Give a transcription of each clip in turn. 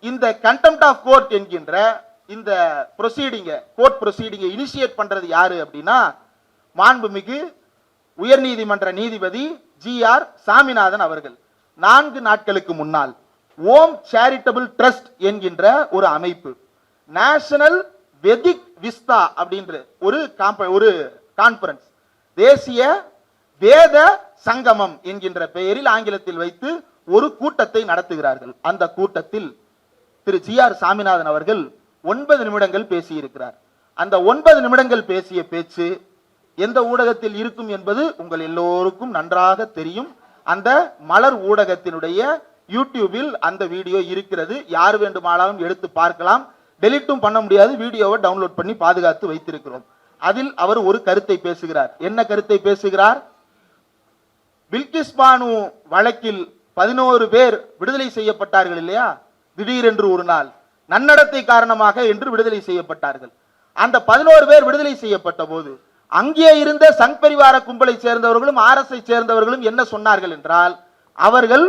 இந்த contempt of court என்கின்ற இந்த கோர்ட் ப்ரொசீடிங்கை இனிஷியேட் பண்றது யாரு அப்படின்னா மாண்புமிகு உயர்நீதிமன்ற நீதிபதி GR சாமிநாதன் அவர்கள் 4 நாட்களுக்கு முன்னால் ஓம் சேரிட்டபிள் ட்ரஸ்ட் என்கின்ற ஒரு அமைப்பு, நேஷனல் வெதிக் விஸ்தா அப்படின்ற ஒரு கான்பரன்ஸ், தேசிய வேத சங்கமம் என்கின்ற பெயரில் ஆங்கிலத்தில் வைத்து ஒரு கூட்டத்தை நடத்துகிறார்கள். அந்த கூட்டத்தில் திரு GR சாமிநாதன் அவர்கள் 9 நிமிடங்கள் பேசியிருக்கிறார். அந்த 9 நிமிடங்கள் பேசிய பேச்சு எந்த ஊடகத்தில் இருக்கும் என்பது உங்கள் எல்லோருக்கும் நன்றாக தெரியும். அந்த மலர் ஊடகத்தினுடைய யூடியூபில் அந்த வீடியோ இருக்கிறது. யார் வேண்டுமானாலும் எடுத்து பார்க்கலாம். டெலிட்டும் பண்ண முடியாது. வீடியோவை டவுன்லோட் பண்ணி பாதுகாத்து வைத்திருக்கிறோம். அதில் அவர் ஒரு கருத்தை பேசுகிறார். என்ன கருத்தை பேசுகிறார்? பில்கிஸ் பானு வழக்கில் 11 பேர் விடுதலை செய்யப்பட்டார்கள் இல்லையா? திடீரென்று ஒரு நாள் நன்னடத்தை காரணமாக என்று விடுதலை செய்யப்பட்டார்கள். அந்த 11 பேர் விடுதலை செய்யப்பட்ட போது அங்கே இருந்த சங் பரிவார கும்பலை சேர்ந்தவர்களும் RS சேர்ந்தவர்களும் என்ன சொன்னார்கள் என்றால், அவர்கள்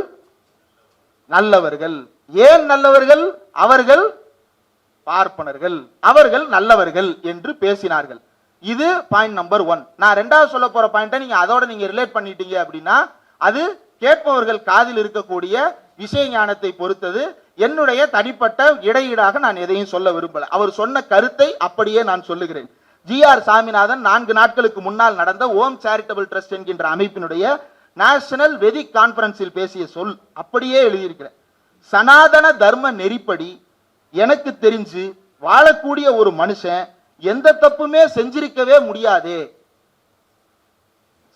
நல்லவர்கள். ஏன் நல்லவர்கள்? அவர்கள் பார்ப்பனர்கள், அவர்கள் நல்லவர்கள் என்று பேசினார்கள். இது பாயிண்ட் நம்பர் 1. நான் ரெண்டாவது சொல்ல போற பாயிண்ட்டை நீங்க அதோட நீங்க ரிலேட் பண்ணிட்டீங்க அப்படின்னா அது கேட்பவர்கள் காதில் இருக்கக்கூடிய விஷய ஞானத்தை பொறுத்தது. என்னுடைய தனிப்பட்ட இடையீடாக நான் எதையும் சொல்ல விரும்பல. அவர் சொன்ன கருத்தை அப்படியே நான் சொல்லுகிறேன். GR சாமிநாதன் 4 நாட்களுக்கு முன்னால் நடந்த ஓம் சேரிட்டபிள் ட்ரஸ்ட் என்கின்ற அமைப்பினுடைய நேஷனல் வெதிக் கான்பரன்ஸில் பேசிய சொல் அப்படியே எழுதியிருக்கிறேன். சனாதன தர்ம நெறிப்படி எனக்கு தெரிஞ்சு வாழக்கூடிய ஒரு மனுஷன் எந்த தப்புமே செஞ்சிருக்கவே முடியாது.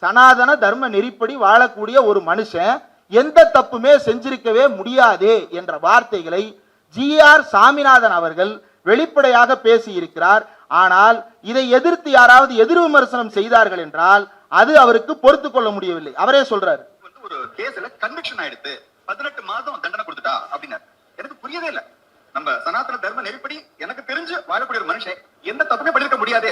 சனாதன தர்ம நெறிப்படி வாழக்கூடிய ஒரு மனுஷன் எந்த தப்புமே செஞ்சிருக்கவே முடியாது என்ற வார்த்தைகளை GR சாமிநாதன் அவர்கள் வெளிப்படையாக பேசி இருக்கிறார். ஆனால் இதை எதிர்த்து யாராவது எதிர் விமர்சனம் செய்தார்கள் என்றால் அது அவருக்கு பொறுத்துக் கொள்ள முடியவில்லை. அவரே சொல்றாரு, ஒரு கேஸ்ல கன்விக்ஷன் ஆயிடுத்து, 18 மாதம் தண்டனை கொடுத்துட்டா அப்படின்னா எனக்கு புரியவே இல்லை. நம்ம சனாதன தர்ம நெறிப்படி எனக்கு தெரிஞ்சு வாழக்கூடிய ஒரு மனுஷன் எந்த தப்புமே பண்ணிருக்க முடியாது